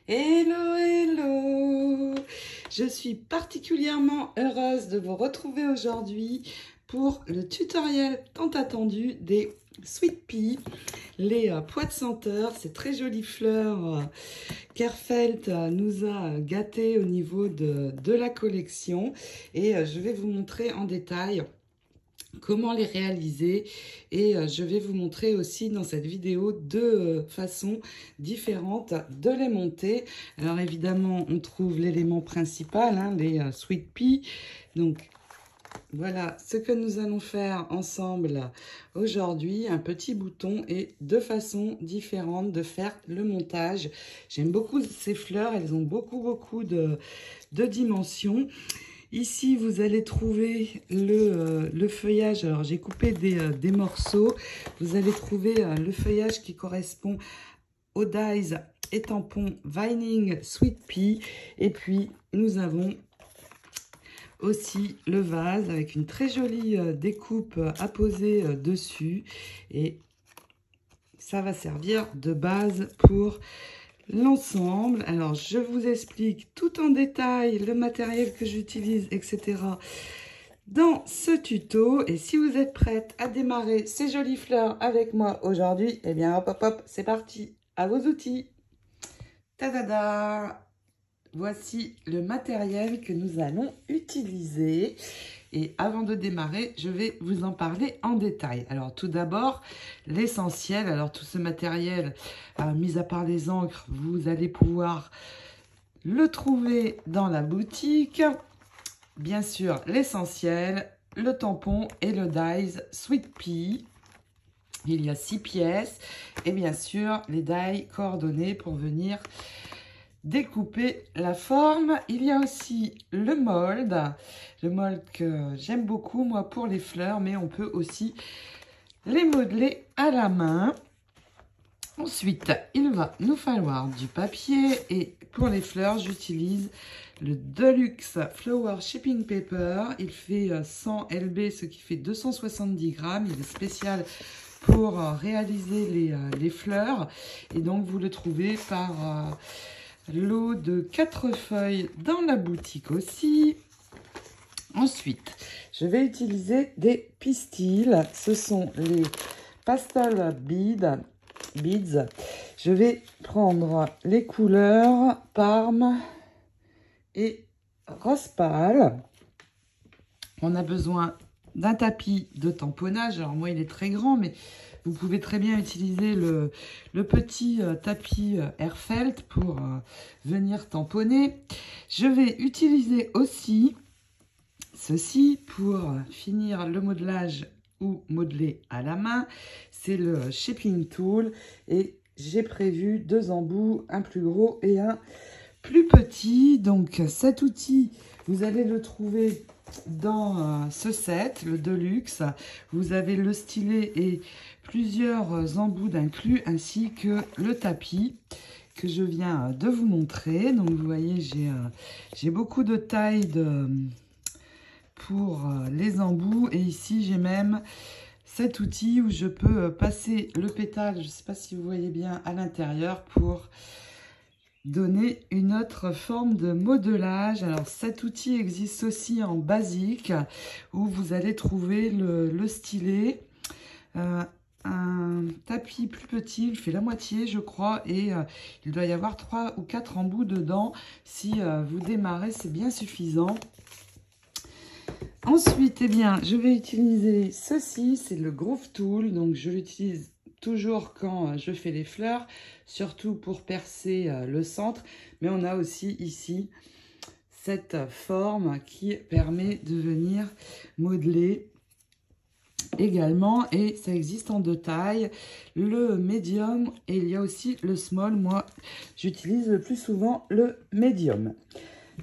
Hello, hello! Je suis particulièrement heureuse de vous retrouver aujourd'hui pour le tutoriel tant attendu des Sweet Peas, les pois de senteur, ces très jolies fleurs qu'Airfelt nous a gâtées au niveau de la collection. Et je vais vous montrer en détail comment les réaliser et je vais vous montrer aussi dans cette vidéo deux façons différentes de les monter. Alors évidemment on trouve l'élément principal, hein, les Sweet Peas. Donc voilà ce que nous allons faire ensemble aujourd'hui, un petit bouton et deux façons différentes de faire le montage. J'aime beaucoup ces fleurs, elles ont beaucoup de dimensions. Ici, vous allez trouver le feuillage. Alors, j'ai coupé des morceaux. Vous allez trouver le feuillage qui correspond aux dies et tampons Vining Sweet Pea. Et puis, nous avons aussi le vase avec une très jolie découpe à poser dessus. Et ça va servir de base pour l'ensemble. Alors, je vous explique tout en détail le matériel que j'utilise, etc. dans ce tuto. Et si vous êtes prête à démarrer ces jolies fleurs avec moi aujourd'hui, eh bien, hop, hop, hop, c'est parti. À vos outils. Tadada! Voici le matériel que nous allons utiliser. Et avant de démarrer, je vais vous en parler en détail. Alors tout d'abord, l'essentiel. Alors tout ce matériel, mis à part les encres, vous allez pouvoir le trouver dans la boutique. Bien sûr, l'essentiel, le tampon et le dies Sweet Pea. Il y a 6 pièces. Et bien sûr, les dies coordonnées pour venir découper la forme. Il y a aussi le mold que j'aime beaucoup moi pour les fleurs, mais on peut aussi les modeler à la main. Ensuite, il va nous falloir du papier et pour les fleurs, j'utilise le Deluxe Flower Shipping Paper. Il fait 100 lb, ce qui fait 270 grammes. Il est spécial pour réaliser les fleurs et donc vous le trouvez par lot de 4 feuilles dans la boutique aussi. Ensuite, je vais utiliser des pistils. Ce sont les Pastel Beads. Je vais prendre les couleurs Parme et Rose Pâle. On a besoin d'un tapis de tamponnage. Alors moi, il est très grand, mais vous pouvez très bien utiliser le petit tapis Airfelt pour venir tamponner. Je vais utiliser aussi ceci pour finir le modelage ou modeler à la main. C'est le Shaping Tool et j'ai prévu 2 embouts, un plus gros et un plus petit. Donc cet outil, vous allez le trouver dans ce set, le Deluxe. Vous avez le stylet et plusieurs embouts d'inclus ainsi que le tapis que je viens de vous montrer. Donc vous voyez, j'ai beaucoup de taille pour les embouts et ici j'ai même cet outil où je peux passer le pétale, je ne sais pas si vous voyez bien, à l'intérieur pour donner une autre forme de modelage. Alors cet outil existe aussi en basique où vous allez trouver le stylet, un tapis plus petit, il fait la moitié je crois et il doit y avoir 3 ou 4 embouts dedans. Si vous démarrez, c'est bien suffisant. Ensuite, eh bien, je vais utiliser ceci, c'est le Groove Tool, donc je l'utilise toujours quand je fais les fleurs, surtout pour percer le centre. Mais on a aussi ici cette forme qui permet de venir modeler également. Et ça existe en 2 tailles, le médium et il y a aussi le small. Moi, j'utilise le plus souvent le médium.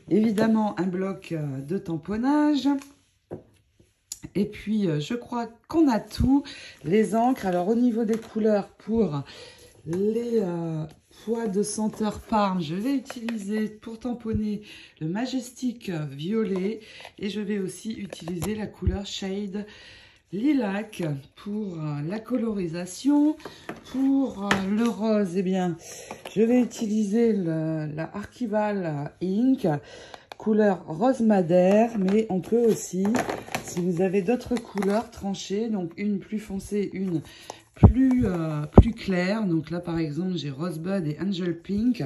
Évidemment, un bloc de tamponnage. Et puis, je crois qu'on a tout. Les encres, alors au niveau des couleurs, pour les pois de senteur Parme, je vais utiliser pour tamponner le Majestic Violet. Et je vais aussi utiliser la couleur Shade lilac pour la colorisation. Pour le rose, eh bien, je vais utiliser la Archival Ink, couleur rose madère, mais on peut aussi, si vous avez d'autres couleurs, trancher, donc une plus foncée, une plus claire. Donc là, par exemple, j'ai Rosebud et Angel Pink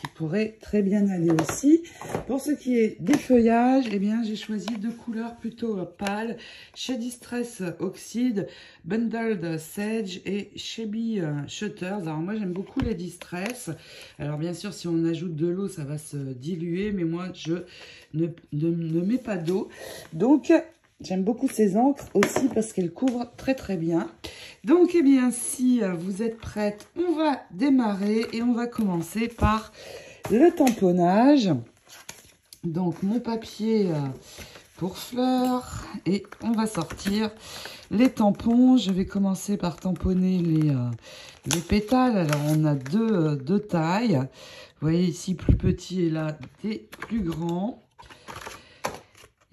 qui pourraient très bien aller aussi. Pour ce qui est des feuillages, eh bien, j'ai choisi deux couleurs plutôt pâles, chez Distress Oxide, Bundled Sage et Shabby Shutters. Alors moi, j'aime beaucoup les Distress. Alors bien sûr, si on ajoute de l'eau, ça va se diluer, mais moi, je ne mets pas d'eau. Donc, j'aime beaucoup ces encres aussi parce qu'elles couvrent très très bien. Donc, eh bien, si vous êtes prête, on va démarrer et on va commencer par le tamponnage. Donc, mon papier pour fleurs et on va sortir les tampons. Je vais commencer par tamponner les pétales. Alors, on a deux tailles. Vous voyez ici, plus petit et là, des plus grands.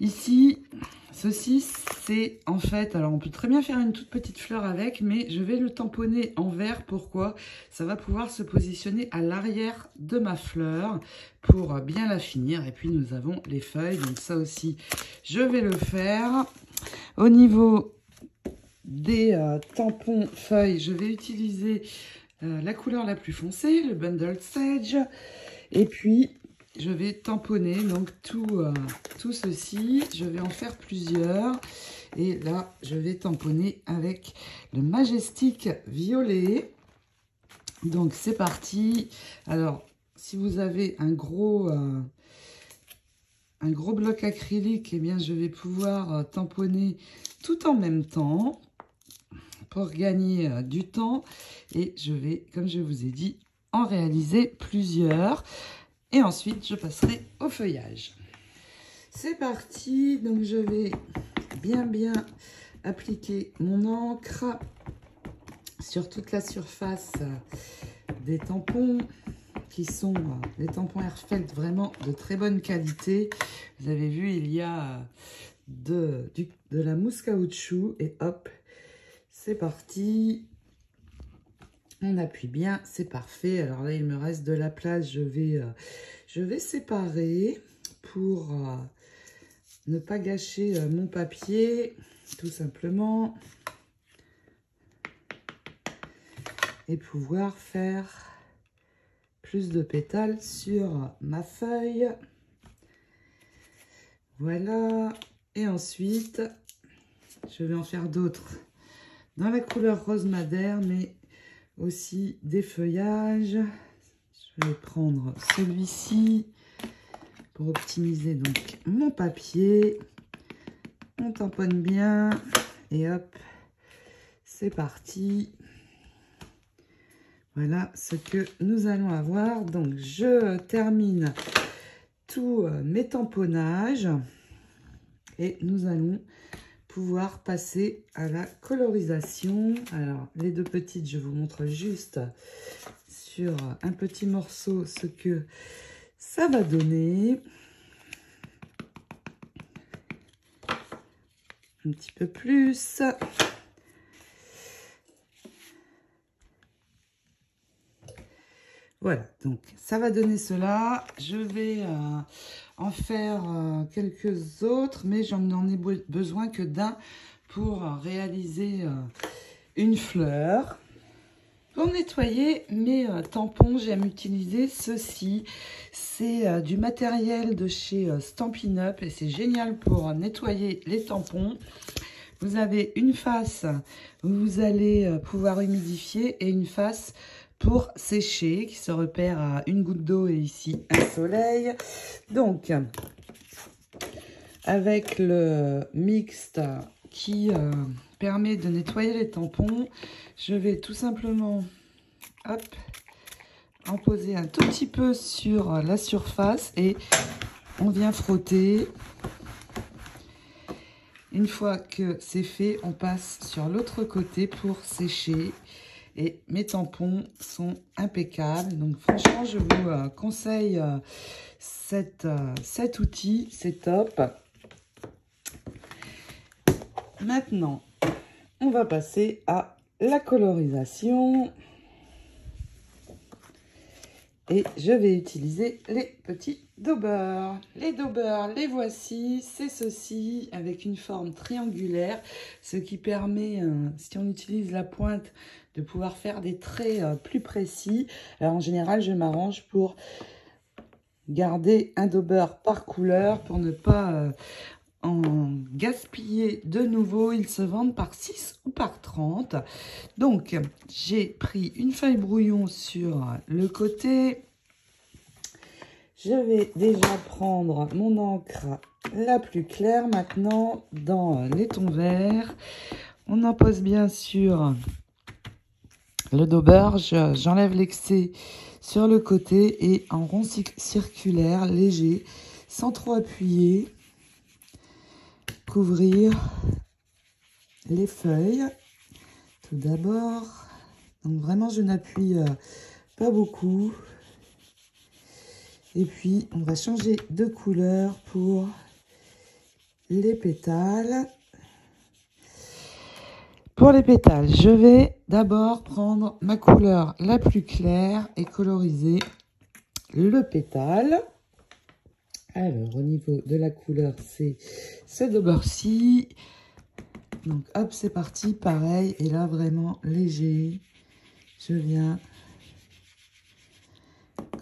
Ici, ceci, c'est en fait, alors on peut très bien faire une toute petite fleur avec, mais je vais le tamponner en vert. Pourquoi? Ça va pouvoir se positionner à l'arrière de ma fleur pour bien la finir. Et puis nous avons les feuilles, donc ça aussi, je vais le faire. Au niveau des tampons feuilles, je vais utiliser la couleur la plus foncée, le Bundled Sage. Et puis, je vais tamponner donc tout ceci. Je vais en faire plusieurs. Et là, je vais tamponner avec le Majestic Violet. Donc, c'est parti. Alors, si vous avez un gros bloc acrylique, eh bien, je vais pouvoir tamponner tout en même temps pour gagner du temps. Et je vais, comme je vous ai dit, en réaliser plusieurs. Et ensuite, je passerai au feuillage. C'est parti. Donc, je vais bien appliquer mon encre sur toute la surface des tampons qui sont des tampons Airfelt vraiment de très bonne qualité. Vous avez vu, il y a de la mousse caoutchouc et hop, c'est parti. On appuie bien, c'est parfait. Alors là, il me reste de la place. Je vais séparer pour ne pas gâcher mon papier, tout simplement. Et pouvoir faire plus de pétales sur ma feuille. Voilà. Et ensuite, je vais en faire d'autres dans la couleur rose madère, mais aussi des feuillages. Je vais prendre celui-ci pour optimiser donc mon papier. On tamponne bien et hop, c'est parti. Voilà ce que nous allons avoir. Donc je termine tous mes tamponnages et nous allons pouvoir passer à la colorisation. Alors, les deux petites, je vous montre juste sur un petit morceau ce que ça va donner. Un petit peu plus. Voilà, donc ça va donner cela. Je vais en faire quelques autres, mais j'en ai besoin que d'un pour réaliser une fleur. Pour nettoyer mes tampons, j'aime utiliser ceci. C'est du matériel de chez Stampin' Up et c'est génial pour nettoyer les tampons. Vous avez une face où vous allez pouvoir humidifier et une face pour sécher qui se repère à une goutte d'eau et ici un soleil. Donc, avec le mixte qui permet de nettoyer les tampons, je vais tout simplement hop, en poser un tout petit peu sur la surface et on vient frotter. Une fois que c'est fait, on passe sur l'autre côté pour sécher. Et mes tampons sont impeccables. Donc franchement, je vous conseille cet outil. C'est top. Maintenant, on va passer à la colorisation. Et je vais utiliser les petits daubers. Les daubers, les voici, c'est ceci, avec une forme triangulaire, ce qui permet, si on utilise la pointe, de pouvoir faire des traits plus précis. Alors en général, je m'arrange pour garder un dauber par couleur, pour ne pas en gaspiller de nouveau. Ils se vendent par 6 ou par 30. Donc, j'ai pris une feuille brouillon sur le côté. Je vais déjà prendre mon encre la plus claire maintenant dans les tons verts. On en pose bien sûr le dauber. J'enlève l'excès sur le côté et en rond circulaire, léger, sans trop appuyer. Couvrir les feuilles tout d'abord. Donc vraiment je n'appuie pas beaucoup. Et puis on va changer de couleur pour les pétales. Pour les pétales, je vais d'abord prendre ma couleur la plus claire et coloriser le pétale. Alors, au niveau de la couleur, c'est ce dauber-ci. Donc, hop, c'est parti, pareil. Et là, vraiment léger. Je viens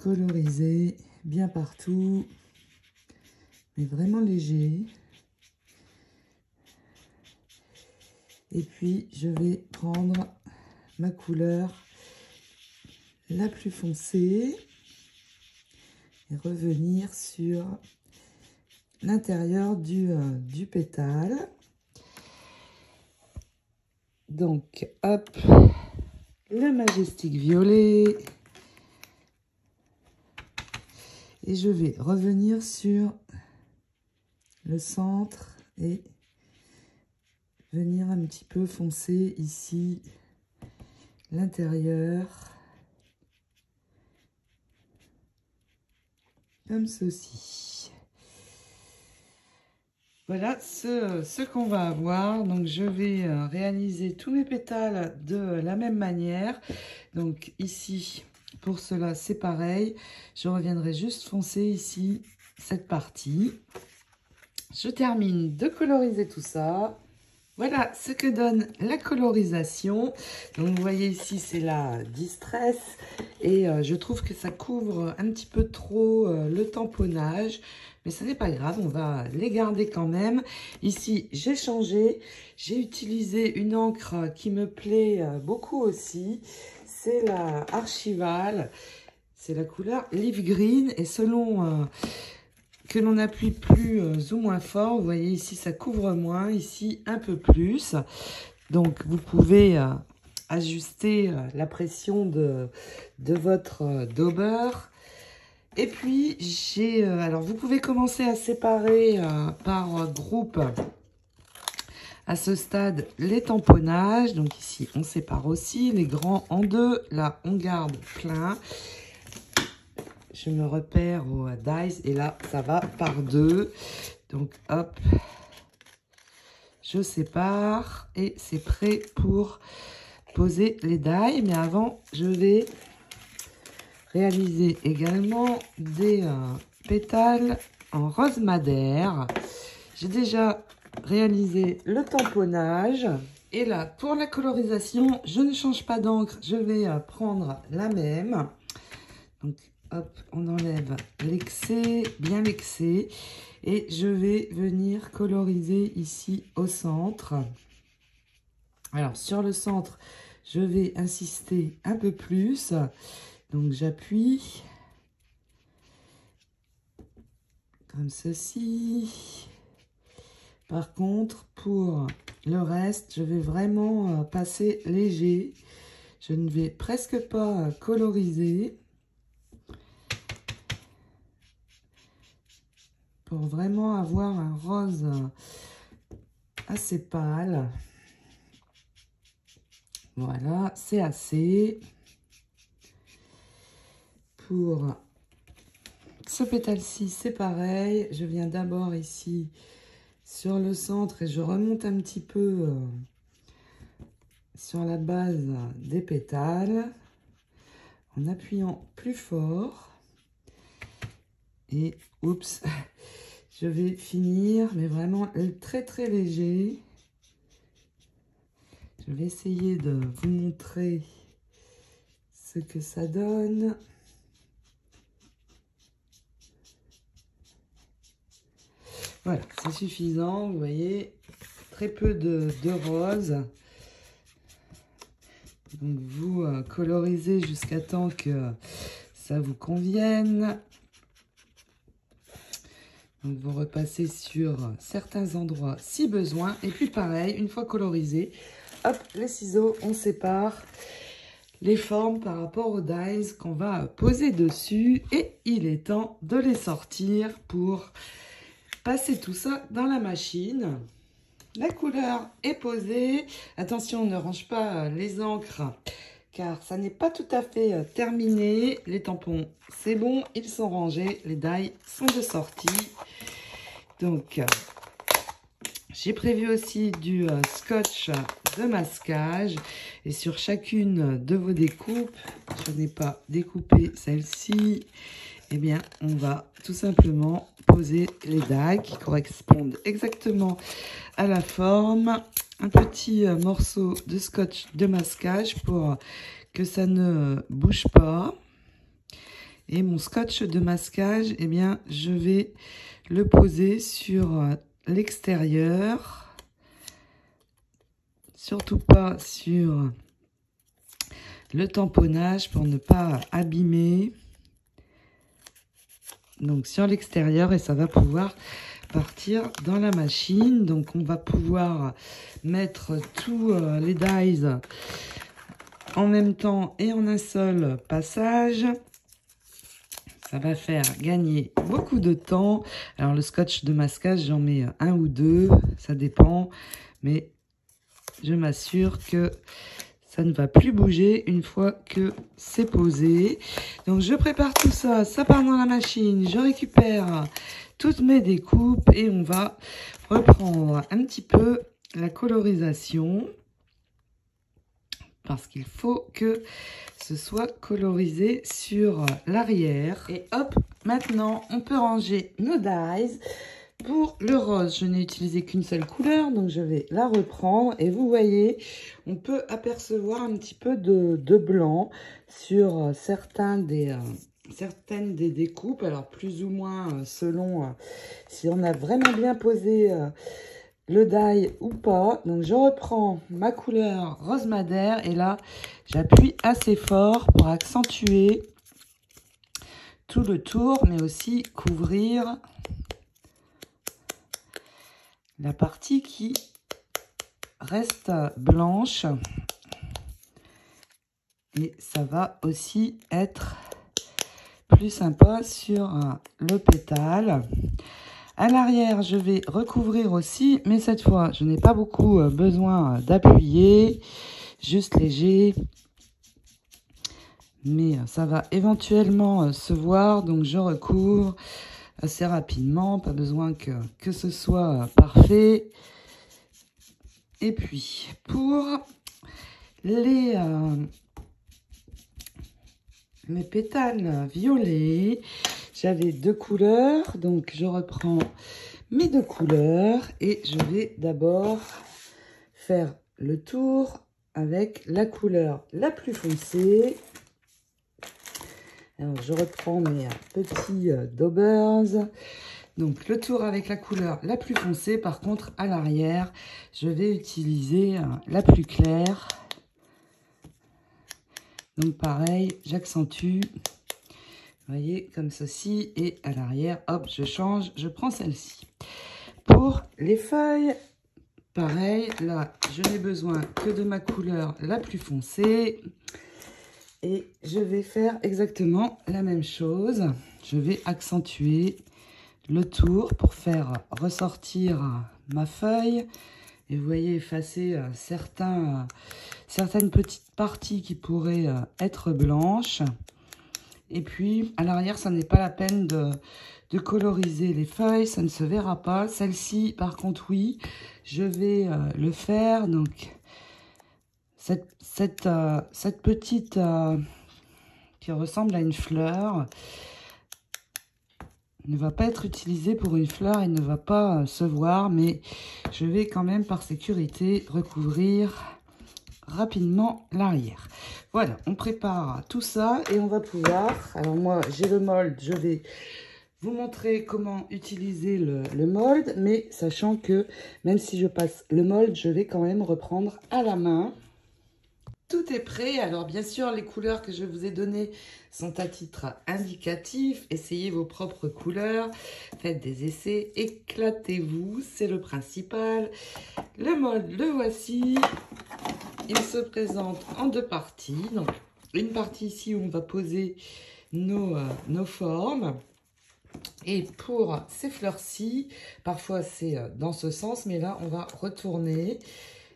coloriser bien partout. Mais vraiment léger. Et puis, je vais prendre ma couleur la plus foncée. Et revenir sur l'intérieur du pétale. Donc, hop, le majestic violet. Et je vais revenir sur le centre et venir un petit peu foncer ici l'intérieur. Comme ceci. Voilà ce qu'on va avoir. Donc, je vais réaliser tous mes pétales de la même manière. Donc, ici, pour cela, c'est pareil. Je reviendrai juste foncer ici cette partie. Je termine de coloriser tout ça. Voilà ce que donne la colorisation. Donc, vous voyez ici, c'est la Distress. Et je trouve que ça couvre un petit peu trop le tamponnage. Mais ce n'est pas grave, on va les garder quand même. Ici, j'ai changé. J'ai utilisé une encre qui me plaît beaucoup aussi. C'est la Archival. C'est la couleur Leaf Green. Et selon que l'on appuie plus ou moins fort, vous voyez ici, ça couvre moins. Ici, un peu plus. Donc, vous pouvez ajuster la pression de votre dauber. Et puis, alors, vous pouvez commencer à séparer par groupe à ce stade les tamponnages. Donc ici, on sépare aussi les grands en deux. Là, on garde plein. Je me repère au dies et là, ça va par deux. Donc, hop, je sépare et c'est prêt pour poser les dies. Mais avant, je vais réaliser également des pétales en rose madère. J'ai déjà réalisé le tamponnage. Et là, pour la colorisation, je ne change pas d'encre. Je vais prendre la même. Donc, hop, on enlève l'excès, bien l'excès. Et je vais venir coloriser ici au centre. Alors, sur le centre, je vais insister un peu plus. Donc, j'appuie comme ceci. Par contre, pour le reste, je vais vraiment passer léger. Je ne vais presque pas coloriser. Pour vraiment avoir un rose assez pâle. Voilà, c'est assez. Pour ce pétale-ci, c'est pareil. Je viens d'abord ici sur le centre et je remonte un petit peu sur la base des pétales en appuyant plus fort. Et oups, je vais finir, mais vraiment très très léger. Je vais essayer de vous montrer ce que ça donne. Voilà, c'est suffisant, vous voyez, très peu de rose. Donc vous colorisez jusqu'à temps que ça vous convienne. Donc vous repassez sur certains endroits si besoin. Et puis pareil, une fois colorisé, hop, les ciseaux, on sépare les formes par rapport aux dies qu'on va poser dessus. Et il est temps de les sortir pour passer tout ça dans la machine. La couleur est posée. Attention, on ne range pas les encres car ça n'est pas tout à fait terminé. Les tampons, c'est bon, ils sont rangés. Les dies sont de sortie. Donc, j'ai prévu aussi du scotch de masquage. Et sur chacune de vos découpes, je n'ai pas découpé celle-ci, eh bien, on va tout simplement poser les dies qui correspondent exactement à la forme. Un petit morceau de scotch de masquage pour que ça ne bouge pas. Et mon scotch de masquage, eh bien, je vais le poser sur l'extérieur. Surtout pas sur le tamponnage pour ne pas abîmer. Donc sur l'extérieur, et ça va pouvoir partir dans la machine. Donc on va pouvoir mettre tous les dies en même temps et en un seul passage. Ça va faire gagner beaucoup de temps. Alors le scotch de masquage, j'en mets un ou deux, ça dépend, mais je m'assure que ça ne va plus bouger une fois que c'est posé. Donc je prépare tout ça, ça part dans la machine, je récupère toutes mes découpes et on va reprendre un petit peu la colorisation. Parce qu'il faut que ce soit colorisé sur l'arrière. Et hop, maintenant on peut ranger nos dies. Pour le rose, je n'ai utilisé qu'une seule couleur, donc je vais la reprendre. Et vous voyez, on peut apercevoir un petit peu de blanc sur certaines des découpes. Alors plus ou moins selon si on a vraiment bien posé le die ou pas. Donc je reprends ma couleur rose madère et là j'appuie assez fort pour accentuer tout le tour, mais aussi couvrir la partie qui reste blanche. Et ça va aussi être plus sympa sur le pétale. À l'arrière, je vais recouvrir aussi, mais cette fois, je n'ai pas beaucoup besoin d'appuyer, juste léger. Mais ça va éventuellement se voir, donc je recouvre assez rapidement, pas besoin que ce soit parfait. Et puis, pour les pétales violets, j'avais deux couleurs, donc je reprends mes deux couleurs et je vais d'abord faire le tour avec la couleur la plus foncée. Alors je reprends mes petits daubers. Donc le tour avec la couleur la plus foncée. Par contre à l'arrière, je vais utiliser la plus claire. Donc pareil, j'accentue. Vous voyez, comme ceci. Et à l'arrière, hop, je change, je prends celle-ci. Pour les feuilles, pareil, là, je n'ai besoin que de ma couleur la plus foncée. Et je vais faire exactement la même chose. Je vais accentuer le tour pour faire ressortir ma feuille. Et vous voyez, effacer certaines petites parties qui pourraient être blanches. Et puis, à l'arrière, ça n'est pas la peine de coloriser les feuilles, ça ne se verra pas. Celle-ci, par contre, oui, je vais le faire. Donc, cette petite qui ressemble à une fleur ne va pas être utilisée pour une fleur et ne va pas se voir, mais je vais quand même par sécurité recouvrir rapidement l'arrière. Voilà, on prépare tout ça et on va pouvoir, alors moi j'ai le mold, je vais vous montrer comment utiliser le mold, mais sachant que même si je passe le mold, je vais quand même reprendre à la main. Tout est prêt. Alors bien sûr, les couleurs que je vous ai données sont à titre indicatif. Essayez vos propres couleurs, faites des essais, éclatez-vous, c'est le principal. Le mold, le voici. Il se présente en deux parties. Donc une partie ici où on va poser nos formes. Et pour ces fleurs-ci, parfois c'est dans ce sens, mais là on va retourner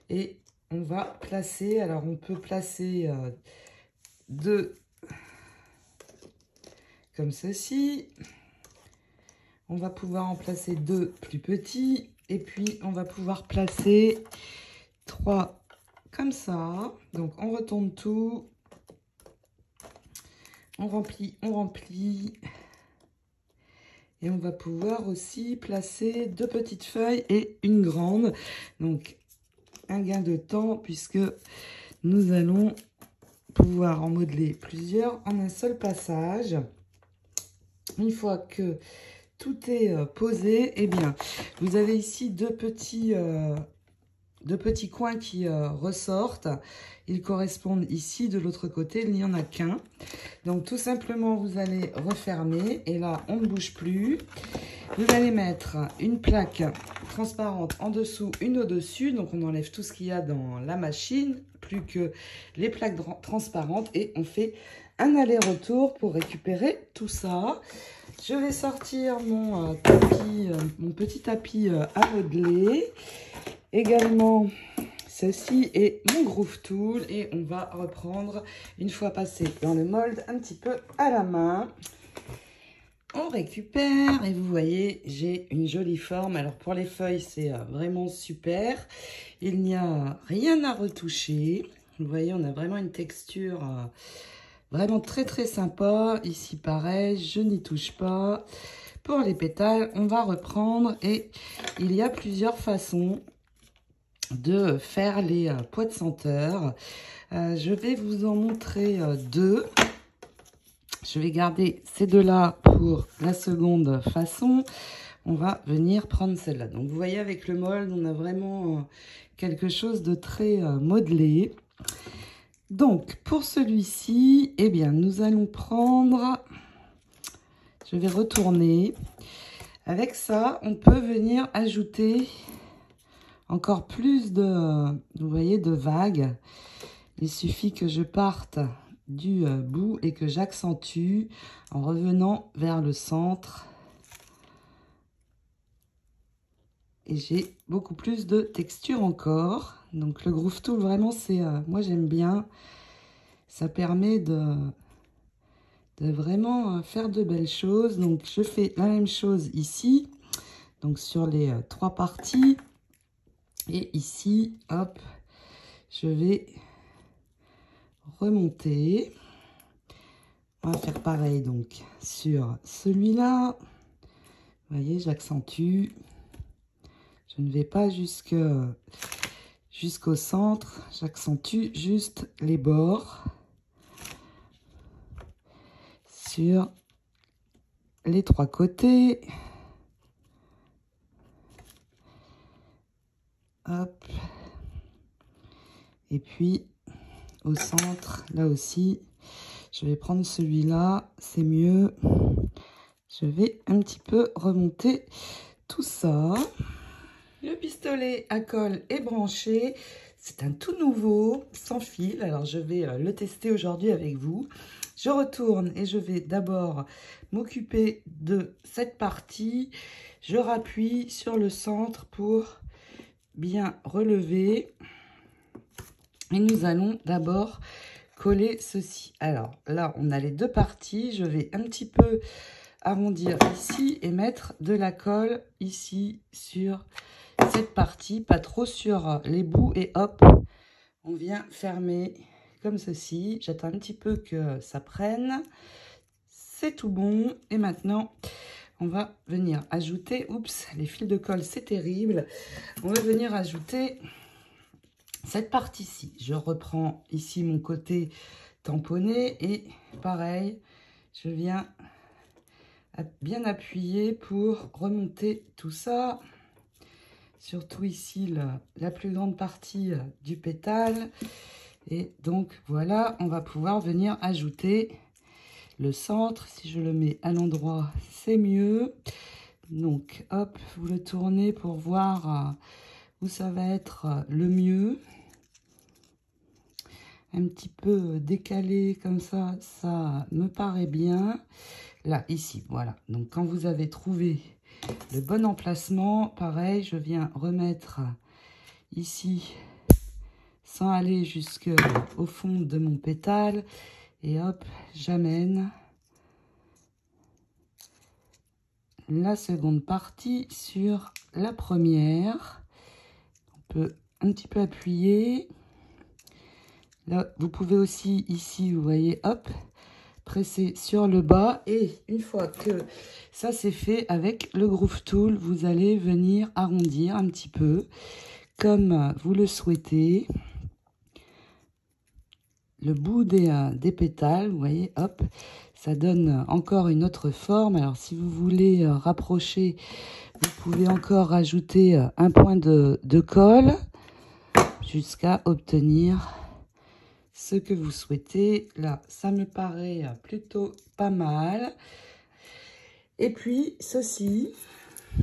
et on va placer, alors on peut placer deux comme ceci. On va pouvoir en placer deux plus petits. Et puis on va pouvoir placer trois comme ça. Donc on retourne tout. On remplit, on remplit. Et on va pouvoir aussi placer deux petites feuilles et une grande. Donc un gain de temps puisque nous allons pouvoir en modeler plusieurs en un seul passage. Une fois que tout est posé, eh bien, vous avez ici deux petits coins qui ressortent. Ils correspondent ici, de l'autre côté, il n'y en a qu'un. Donc tout simplement, vous allez refermer et là, on ne bouge plus. Vous allez mettre une plaque transparente en dessous, une au-dessus. Donc on enlève tout ce qu'il y a dans la machine, plus que les plaques transparentes et on fait un aller-retour pour récupérer tout ça. Je vais sortir mon petit tapis à modeler. Également, ceci est mon Groove Tool et on va reprendre, une fois passé dans le mold, un petit peu à la main. On récupère et vous voyez, j'ai une jolie forme. Alors pour les feuilles, c'est vraiment super. Il n'y a rien à retoucher. Vous voyez, on a vraiment une texture vraiment très très sympa. Ici pareil, je n'y touche pas. Pour les pétales, on va reprendre et il y a plusieurs façons de faire les pois de senteur. Je vais vous en montrer deux. Je vais garder ces deux-là pour la seconde façon. On va venir prendre celle-là. Donc, vous voyez, avec le mold, on a vraiment quelque chose de très modelé. Donc, pour celui-ci, eh bien, nous allons prendre... Je vais retourner. Avec ça, on peut venir ajouter encore plus de, vous voyez, de vagues. Il suffit que je parte du bout et que j'accentue en revenant vers le centre. Et j'ai beaucoup plus de texture encore. Donc le Groove Tool, vraiment, c'est, moi j'aime bien. Ça permet de vraiment faire de belles choses. Donc je fais la même chose ici. Donc sur les trois parties. Et ici, hop, je vais remonter. On va faire pareil donc sur celui-là. Vous voyez, j'accentue. Je ne vais pas jusqu'au centre. J'accentue juste les bords sur les trois côtés. Hop. Et puis au centre, là aussi, je vais prendre celui-là, c'est mieux. Je vais un petit peu remonter tout ça. Le pistolet à colle est branché. C'est un tout nouveau, sans fil. Alors, je vais le tester aujourd'hui avec vous. Je retourne et je vais d'abord m'occuper de cette partie. Je rappuie sur le centre pour bien relever. Et nous allons d'abord coller ceci. Alors là, on a les deux parties. Je vais un petit peu arrondir ici et mettre de la colle ici sur cette partie, pas trop sur les bouts. Et hop, on vient fermer comme ceci. J'attends un petit peu que ça prenne. C'est tout bon. Et maintenant, on va venir ajouter... Oups, les fils de colle, c'est terrible. On va venir ajouter cette partie-ci. Je reprends ici mon côté tamponné. Et pareil, je viens bien appuyer pour remonter tout ça. Surtout ici, la plus grande partie du pétale. Et donc, voilà, on va pouvoir venir ajouter le centre. Si je le mets à l'endroit, c'est mieux. Donc, hop, vous le tournez pour voir où ça va être le mieux. Un petit peu décalé comme ça me paraît bien. Là, ici, voilà. Donc, quand vous avez trouvé le bon emplacement, pareil, je viens remettre ici sans aller jusqu'au fond de mon pétale. Et hop, j'amène la seconde partie sur la première. On peut un petit peu appuyer. Là, vous pouvez aussi, ici, vous voyez, hop, presser sur le bas. Et une fois que ça c'est fait, avec le Groove Tool, vous allez venir arrondir un petit peu, comme vous le souhaitez. Le bout des pétales, vous voyez, hop, ça donne encore une autre forme. Alors, si vous voulez rapprocher, vous pouvez encore rajouter un point de colle jusqu'à obtenir ce que vous souhaitez. Là, ça me paraît plutôt pas mal. Et puis, ceci,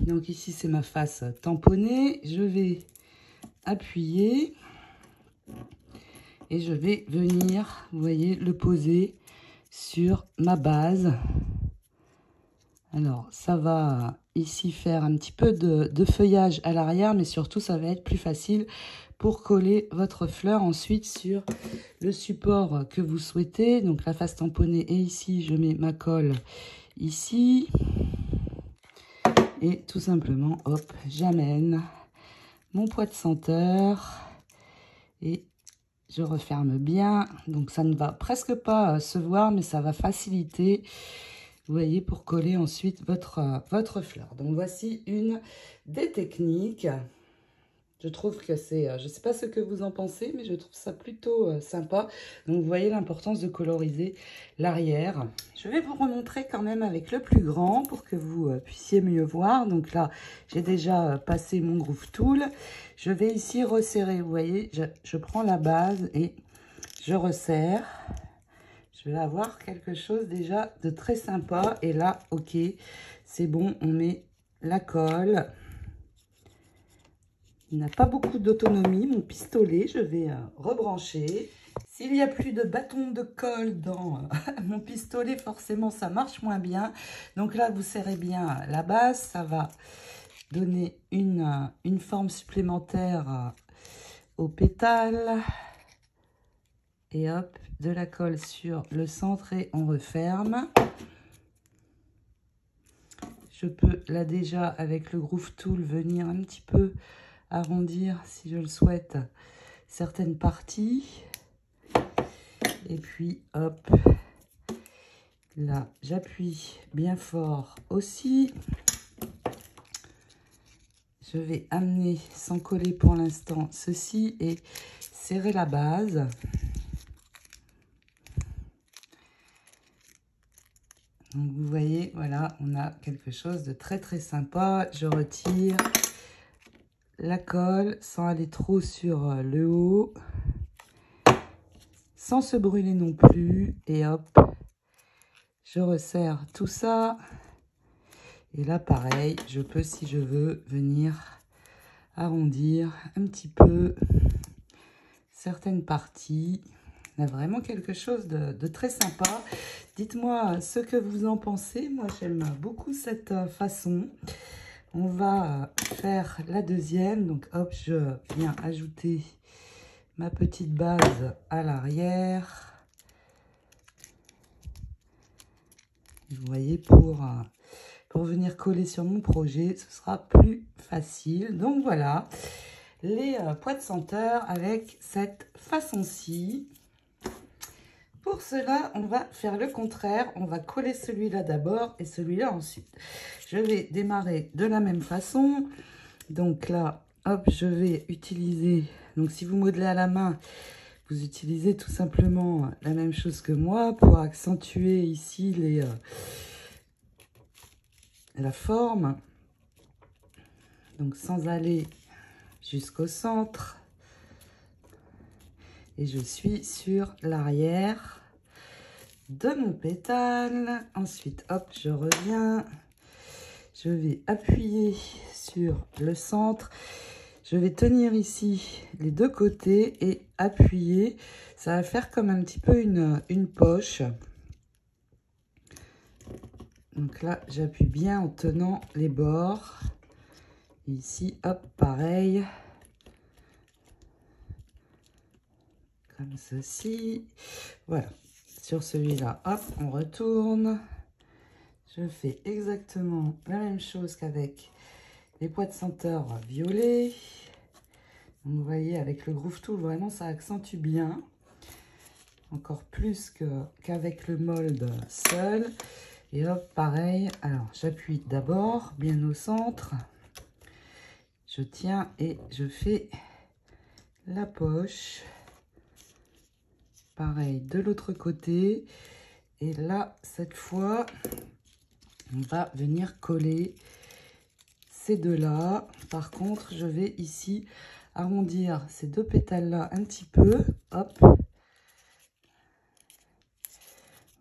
donc ici, c'est ma face tamponnée. Je vais appuyer. Et je vais venir, vous voyez, le poser sur ma base. Alors, ça va ici faire un petit peu de feuillage à l'arrière, mais surtout, ça va être plus facile pour coller votre fleur ensuite sur le support que vous souhaitez. Donc, la face tamponnée est ici. Je mets ma colle ici. Et tout simplement, hop, j'amène mon poids de senteur et je referme bien, donc ça ne va presque pas se voir, mais ça va faciliter, vous voyez, pour coller ensuite votre fleur. Donc voici une des techniques. Je trouve que c'est, je ne sais pas ce que vous en pensez, mais je trouve ça plutôt sympa. Donc vous voyez l'importance de coloriser l'arrière. Je vais vous remontrer quand même avec le plus grand pour que vous puissiez mieux voir. Donc là, j'ai déjà passé mon Groove Tool. Je vais ici resserrer, vous voyez, je prends la base et je resserre. Je vais avoir quelque chose déjà de très sympa. Et là, ok, c'est bon, on met la colle. Il n'a pas beaucoup d'autonomie, mon pistolet. Je vais rebrancher. S'il n'y a plus de bâton de colle dans mon pistolet, forcément, ça marche moins bien. Donc là, vous serrez bien la base. Ça va donner une forme supplémentaire au pétale. Et hop, de la colle sur le centre et on referme. Je peux là déjà, avec le Groove Tool, venir un petit peu arrondir, si je le souhaite, certaines parties. Et puis, hop, là, j'appuie bien fort aussi. Je vais amener, sans coller pour l'instant, ceci et serrer la base. Donc, vous voyez, voilà, on a quelque chose de très, très sympa. Je retire la colle sans aller trop sur le haut, sans se brûler non plus. Et hop, je resserre tout ça. Et là, pareil, je peux, si je veux, venir arrondir un petit peu certaines parties. On a vraiment quelque chose de très sympa. Dites-moi ce que vous en pensez. Moi, j'aime beaucoup cette façon. On va faire la deuxième. Donc, hop, je viens ajouter ma petite base à l'arrière. Vous voyez, pour venir coller sur mon projet, ce sera plus facile. Donc, voilà. les pois de senteur avec cette façon-ci. Pour cela, on va faire le contraire. On va coller celui-là d'abord et celui-là ensuite. Je vais démarrer de la même façon. Donc là, hop, je vais utiliser... Donc si vous modelez à la main, vous utilisez tout simplement la même chose que moi pour accentuer ici la forme. Donc sans aller jusqu'au centre. Et je suis sur l'arrière de mon pétale. Ensuite, hop, je reviens. Je vais appuyer sur le centre. Je vais tenir ici les deux côtés et appuyer. Ça va faire comme un petit peu une poche. Donc là, j'appuie bien en tenant les bords. Ici, hop, pareil. Comme ceci. Voilà. Sur celui-là, hop, on retourne. Je fais exactement la même chose qu'avec les pois de senteur violets. Donc, vous voyez, avec le Groove Tool, vraiment, ça accentue bien. Encore plus qu'avec le mold seul. Et hop, pareil. Alors, j'appuie d'abord bien au centre. Je tiens et je fais la poche. Pareil, de l'autre côté. Et là, cette fois, on va venir coller ces deux-là. Par contre, je vais ici arrondir ces deux pétales-là un petit peu. Hop.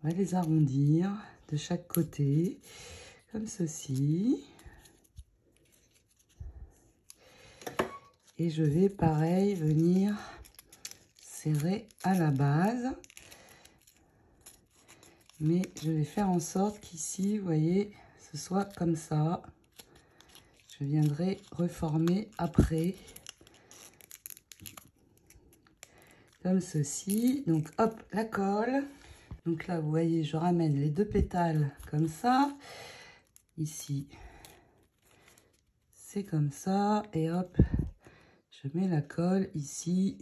On va les arrondir de chaque côté, comme ceci. Et je vais, pareil, venir serrer à la base. Mais je vais faire en sorte qu'ici, vous voyez, ce soit comme ça. Je viendrai reformer après. Comme ceci. Donc, hop, la colle. Donc là, vous voyez, je ramène les deux pétales comme ça. Ici, c'est comme ça. Et hop, je mets la colle ici,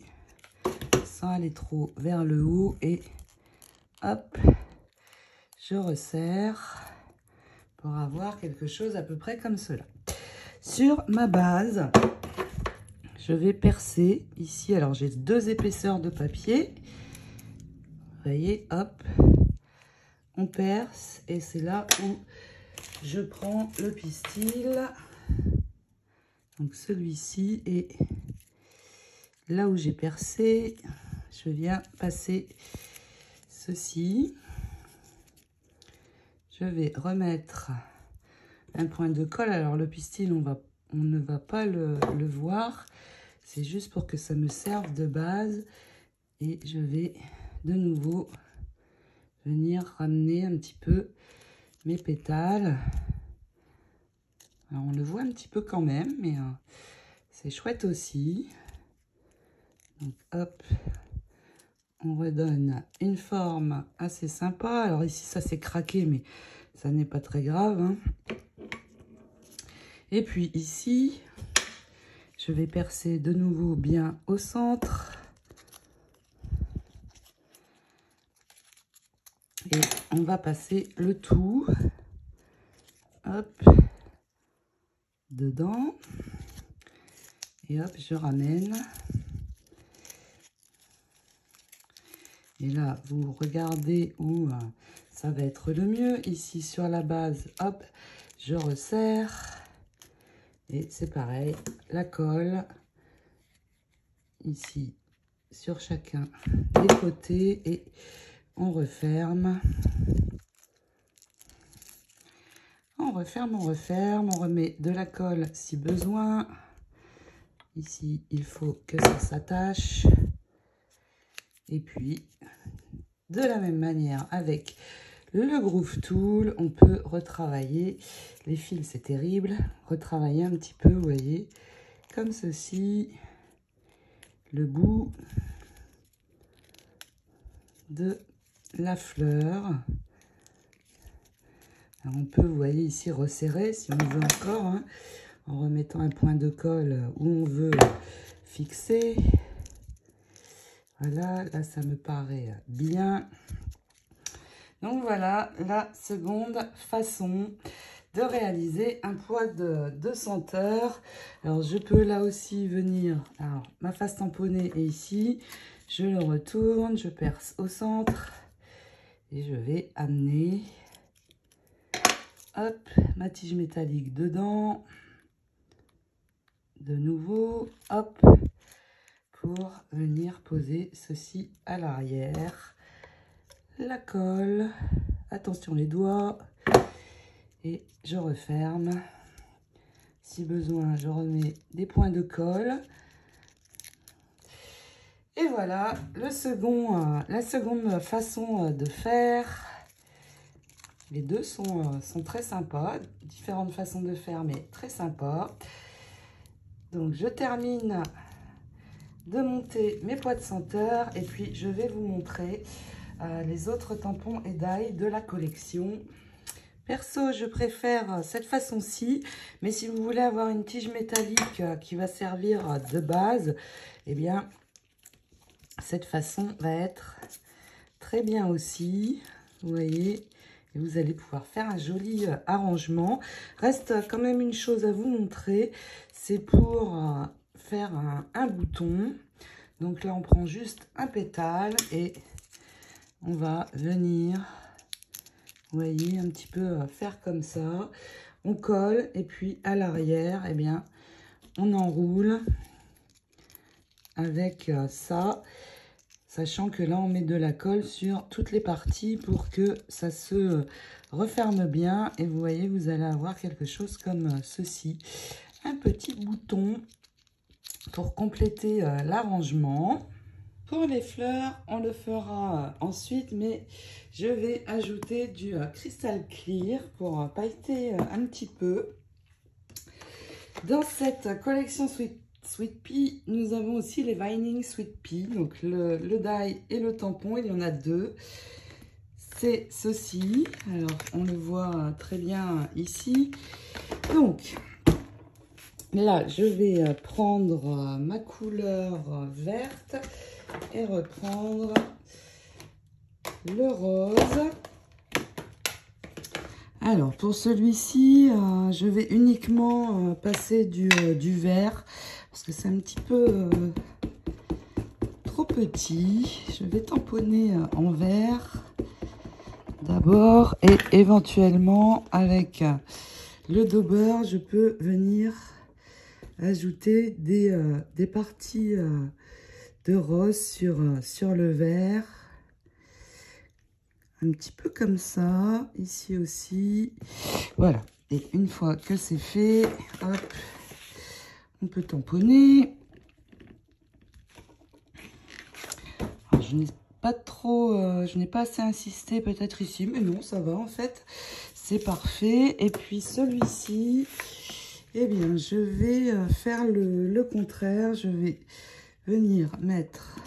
sans aller trop vers le haut. Et hop, je resserre pour avoir quelque chose à peu près comme cela. Sur ma base, je vais percer ici. Alors, j'ai deux épaisseurs de papier. Vous voyez, hop, on perce. Et c'est là où je prends le pistil. Donc, celui-ci. Et là où j'ai percé, je viens passer ceci. Je vais remettre un point de colle. Alors, le pistil, on ne va pas le voir. C'est juste pour que ça me serve de base. Et je vais de nouveau venir ramener un petit peu mes pétales. Alors, on le voit un petit peu quand même, mais c'est chouette aussi. Donc, hop, on redonne une forme assez sympa. Alors ici, ça s'est craqué, mais ça n'est pas très grave, hein. Et puis ici, je vais percer de nouveau bien au centre. Et on va passer le tout, hop, dedans. Et hop, je ramène. Et là, vous regardez où ça va être le mieux. Ici, sur la base, hop, je resserre. Et c'est pareil, la colle. Ici, sur chacun des côtés. Et on referme. On referme, on referme. On remet de la colle si besoin. Ici, il faut que ça s'attache. Et puis, de la même manière, avec le Groove Tool, on peut retravailler. Les fils, c'est terrible. Retravailler un petit peu, vous voyez, comme ceci, le bout de la fleur. Alors, on peut, vous voyez, ici, resserrer si on veut encore, hein, en remettant un point de colle où on veut fixer. Voilà, là ça me paraît bien. Donc voilà la seconde façon de réaliser un poil de senteur. Alors je peux là aussi venir, alors ma face tamponnée est ici, je le retourne, je perce au centre et je vais amener, hop, ma tige métallique dedans, de nouveau, hop, pour venir poser ceci à l'arrière. La colle, attention les doigts, et je referme. Si besoin, je remets des points de colle. Et voilà la seconde façon de faire. Les deux sont très sympas, différentes façons de faire, mais très sympas. Donc je termine de monter mes pois de senteur et puis je vais vous montrer les autres tampons et die de la collection. Perso, je préfère cette façon-ci, mais si vous voulez avoir une tige métallique qui va servir de base, eh bien, cette façon va être très bien aussi, vous voyez, et vous allez pouvoir faire un joli arrangement. Reste quand même une chose à vous montrer, c'est pour faire un bouton. Donc là, on prend juste un pétale et on va venir, vous voyez, un petit peu faire comme ça. On colle et puis à l'arrière, eh bien, on enroule avec ça, sachant que là, on met de la colle sur toutes les parties pour que ça se referme bien. Et vous voyez, vous allez avoir quelque chose comme ceci. Un petit bouton pour compléter l'arrangement. Pour les fleurs, on le fera ensuite, mais je vais ajouter du Crystal Clear pour pailleter un petit peu. Dans cette collection Sweet Pea, nous avons aussi les Vining Sweet Pea, donc le die et le tampon, il y en a deux. C'est ceci, alors on le voit très bien ici. Donc là, je vais prendre ma couleur verte et reprendre le rose. Alors pour celui-ci, je vais uniquement passer du vert parce que c'est un petit peu trop petit. Je vais tamponner en vert d'abord et éventuellement avec le dauber, je peux venir ajouter des parties de rose sur le vert. Un petit peu comme ça, ici aussi. Voilà. Et une fois que c'est fait, hop, on peut tamponner. Alors, je n'ai pas trop, je n'ai pas assez insisté peut-être ici, mais non, ça va en fait. C'est parfait. Et puis celui-ci, eh bien, je vais faire le contraire. Je vais venir mettre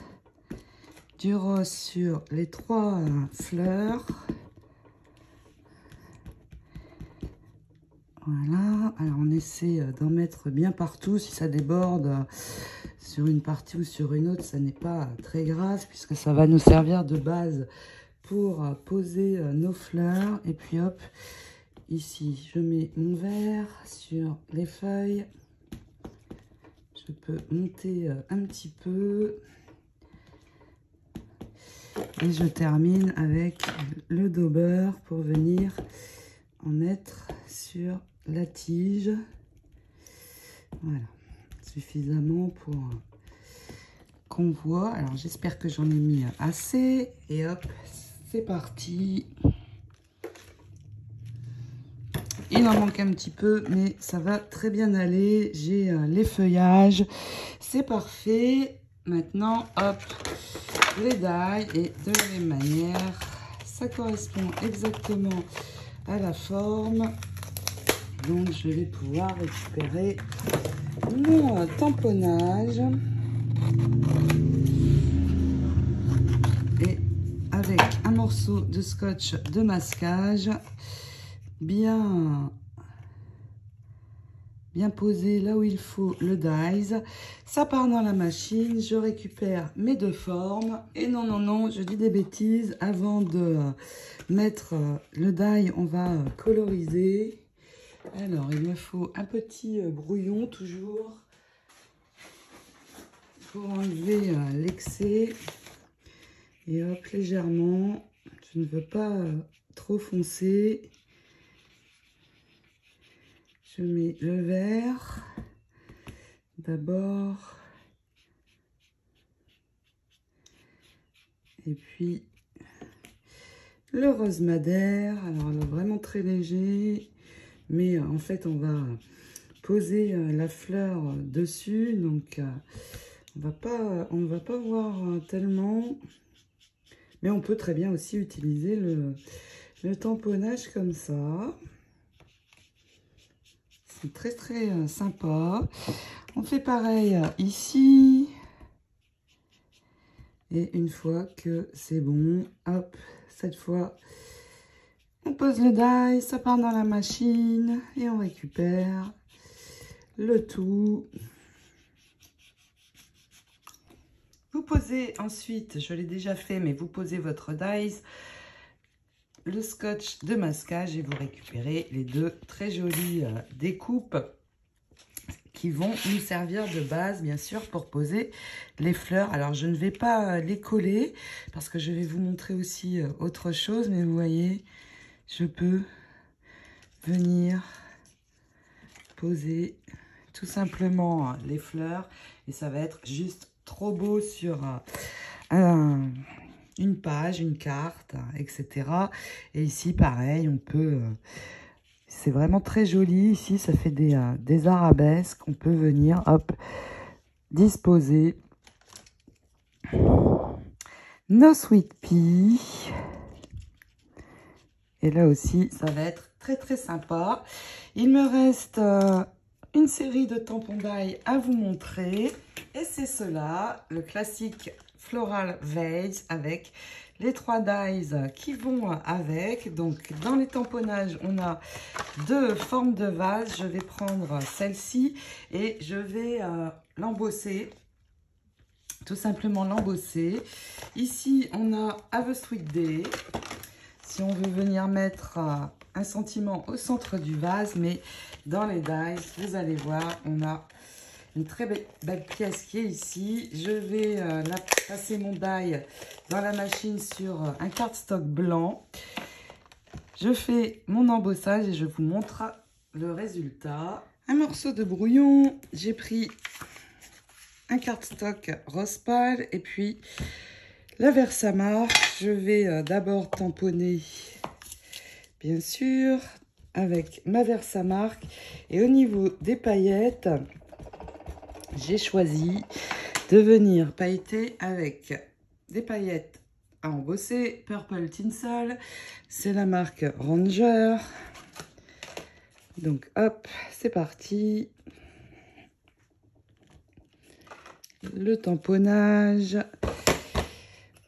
du rose sur les trois fleurs. Voilà, alors on essaie d'en mettre bien partout. Si ça déborde sur une partie ou sur une autre, ça n'est pas très grave puisque ça va nous servir de base pour poser nos fleurs. Et puis hop, ici je mets mon verre sur les feuilles. Je peux monter un petit peu. Et je termine avec le dauber pour venir en mettre sur la tige. Voilà, suffisamment pour qu'on voit. Alors j'espère que j'en ai mis assez. Et hop, c'est parti. Il en manque un petit peu, mais ça va très bien aller. J'ai les feuillages, c'est parfait. Maintenant, hop, les die, et de la même manière, ça correspond exactement à la forme. Donc, je vais pouvoir récupérer mon tamponnage. Et avec un morceau de scotch de masquage, bien bien poser là où il faut le dies. Ça part dans la machine, je récupère mes deux formes. Et non, non, non, je dis des bêtises. Avant de mettre le die, on va coloriser. Alors, il me faut un petit brouillon toujours pour enlever l'excès. Et hop, légèrement, je ne veux pas trop foncé. Je mets le vert d'abord. Et puis le rose madère. Alors là, vraiment très léger. Mais en fait, on va poser la fleur dessus. Donc, on va pas voir tellement. Mais on peut très bien aussi utiliser le tamponnage comme ça. C'est très très sympa. On fait pareil ici. Et une fois que c'est bon, hop, cette fois, on pose le die, ça part dans la machine et on récupère le tout. Vous posez ensuite, je l'ai déjà fait, mais vous posez votre dies, le scotch de masquage et vous récupérez les deux très jolies découpes qui vont nous servir de base, bien sûr, pour poser les fleurs. Alors, je ne vais pas les coller parce que je vais vous montrer aussi autre chose, mais vous voyez, je peux venir poser tout simplement les fleurs et ça va être juste trop beau sur une page, une carte, etc. Et ici, pareil, on peut... c'est vraiment très joli. Ici, ça fait des arabesques. On peut venir, hop, disposer nos sweet peas. Et là aussi, ça va être très, très sympa. Il me reste une série de tampons d'ail à vous montrer. Et c'est cela, le classique Floral Vase avec les 3 dies qui vont avec. Donc, dans les tamponnages, on a 2 formes de vase. Je vais prendre celle-ci et je vais l'embosser. Tout simplement l'embosser. Ici, on a Have a Sweet Day. Si on veut venir mettre un sentiment au centre du vase, mais dans les dies, vous allez voir, on a une très belle pièce qui est ici. Je vais passer mon die dans la machine sur un cardstock blanc. Je fais mon embossage et je vous montre le résultat. Un morceau de brouillon, j'ai pris un cardstock rose pâle et puis la Versamark. Je vais d'abord tamponner, bien sûr, avec ma Versamark. Et au niveau des paillettes, j'ai choisi de venir pailleter avec des paillettes à embosser Purple Tinsel. C'est la marque Ranger. Donc hop, c'est parti. Le tamponnage.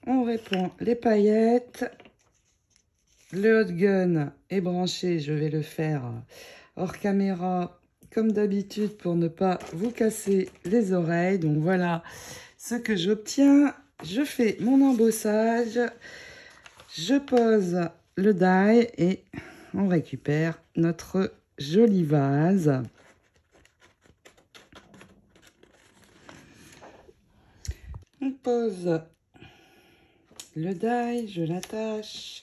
On répand les paillettes. Le hot gun est branché. Je vais le faire hors caméra comme d'habitude pour ne pas vous casser les oreilles. Donc voilà ce que j'obtiens. Je fais mon embossage. Je pose le die et on récupère notre joli vase. On pose le die, je l'attache.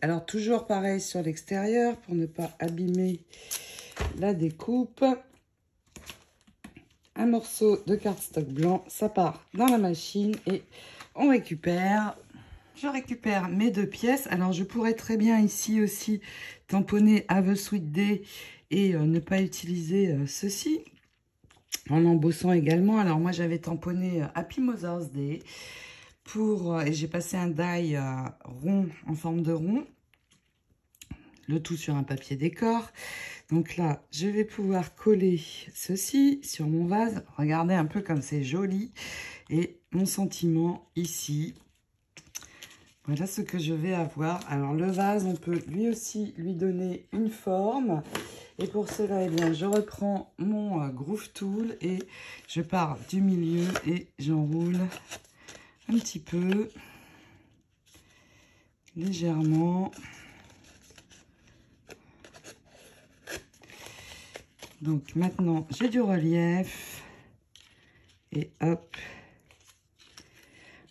Alors toujours pareil sur l'extérieur pour ne pas abîmer la découpe. Un morceau de cardstock blanc, ça part dans la machine et on récupère. Je récupère mes 2 pièces. Alors je pourrais très bien ici aussi tamponner Have a Sweet Day et ne pas utiliser ceci en embossant également. Alors moi j'avais tamponné Happy Mother's Day. Et j'ai passé un die rond, en forme de rond, le tout sur un papier décor. Donc là, je vais pouvoir coller ceci sur mon vase. Regardez un peu comme c'est joli. Et mon sentiment ici. Voilà ce que je vais avoir. Alors le vase, on peut lui aussi lui donner une forme. Et pour cela, eh bien, je reprends mon Groove Tool et je pars du milieu et j'enroule un petit peu, légèrement. Donc maintenant, j'ai du relief. Et hop,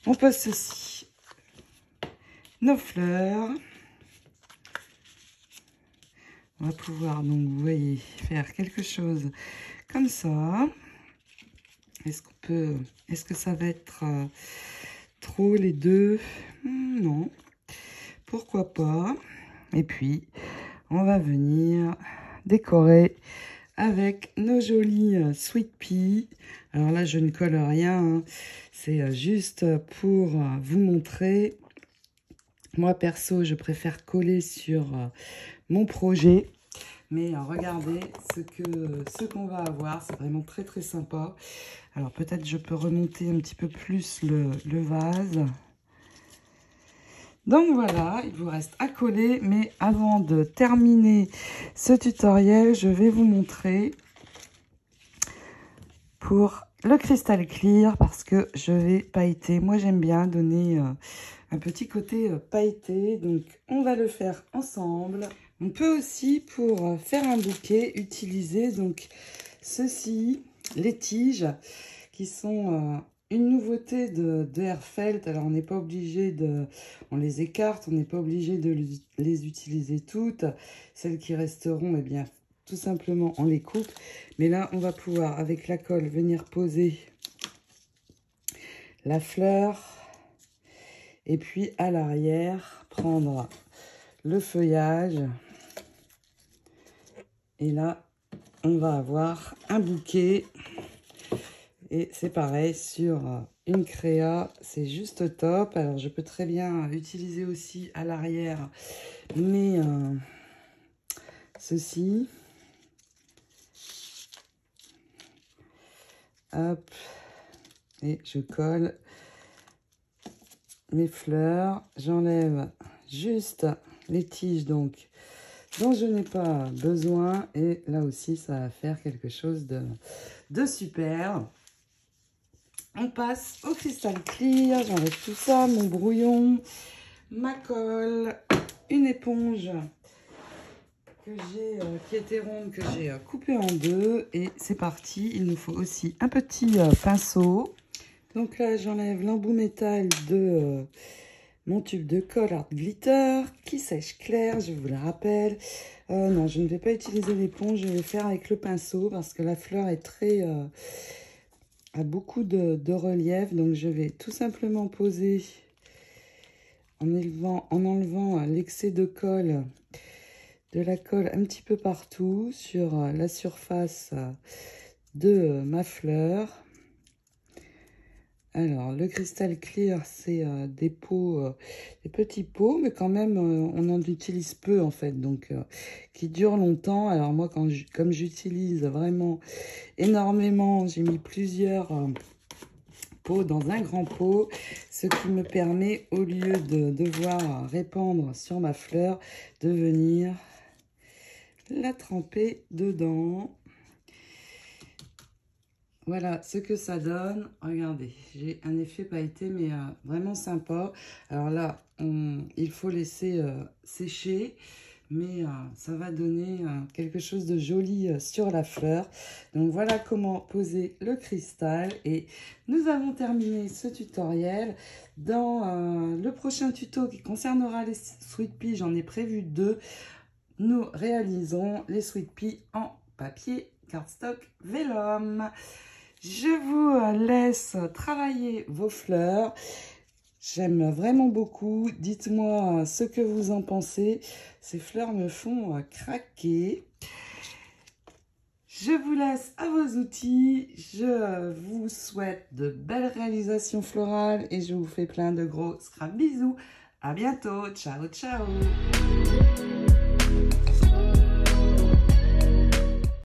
on pose ceci. Nos fleurs. On va pouvoir, donc, vous voyez, faire quelque chose comme ça. Est-ce que ça va être trop les deux? Non. Pourquoi pas? Et puis, on va venir décorer avec nos jolis sweet peas. Alors là, je ne colle rien, hein. C'est juste pour vous montrer. Moi, perso, je préfère coller sur mon projet. Mais regardez ce qu'on va avoir. C'est vraiment très, très sympa. Alors, peut-être je peux remonter un petit peu plus le vase. Donc voilà, il vous reste à coller, mais avant de terminer ce tutoriel, je vais vous montrer pour le cristal clear parce que je vais pailleter. Moi, j'aime bien donner un petit côté pailleté, donc on va le faire ensemble. On peut aussi, pour faire un bouquet, utiliser donc ceci, les tiges qui sont... une nouveauté de Airfelt. Alors on n'est pas obligé on les écarte, on n'est pas obligé de les utiliser toutes. Celles qui resteront, eh bien, tout simplement, on les coupe. Mais là, on va pouvoir, avec la colle, venir poser la fleur. Et puis, à l'arrière, prendre le feuillage. Et là, on va avoir un bouquet. Et c'est pareil sur une créa, c'est juste top. Alors, je peux très bien utiliser aussi à l'arrière, mais ceci. Hop. Et je colle mes fleurs. J'enlève juste les tiges donc dont je n'ai pas besoin. Et là aussi, ça va faire quelque chose de super. On passe au cristal clear. J'enlève tout ça, mon brouillon, ma colle, une éponge qui était ronde, que j'ai coupée en deux. Et c'est parti. Il nous faut aussi un petit pinceau. Donc là, j'enlève l'embout métal de mon tube de colle Art Glitter qui sèche clair, je vous le rappelle. Non, je ne vais pas utiliser l'éponge, je vais faire avec le pinceau parce que la fleur est très... a beaucoup de relief, donc je vais tout simplement poser en enlevant l'excès de colle, de la colle un petit peu partout sur la surface de ma fleur. Alors, le cristal clear, c'est des pots, des petits pots, mais quand même, on en utilise peu, en fait, donc qui durent longtemps. Alors moi, comme j'utilise vraiment énormément, j'ai mis plusieurs pots dans un grand pot, ce qui me permet, au lieu de devoir répandre sur ma fleur, de venir la tremper dedans. Voilà ce que ça donne. Regardez, j'ai un effet pailleté, mais vraiment sympa. Alors là, il faut laisser sécher, mais ça va donner quelque chose de joli sur la fleur. Donc voilà comment poser le cristal. Et nous avons terminé ce tutoriel. Dans le prochain tuto qui concernera les sweet peas, j'en ai prévu 2. Nous réalisons les sweet peas en papier cardstock vellum. Je vous laisse travailler vos fleurs. J'aime vraiment beaucoup. Dites-moi ce que vous en pensez. Ces fleurs me font craquer. Je vous laisse à vos outils. Je vous souhaite de belles réalisations florales et je vous fais plein de gros scrap bisous. À bientôt. Ciao, ciao.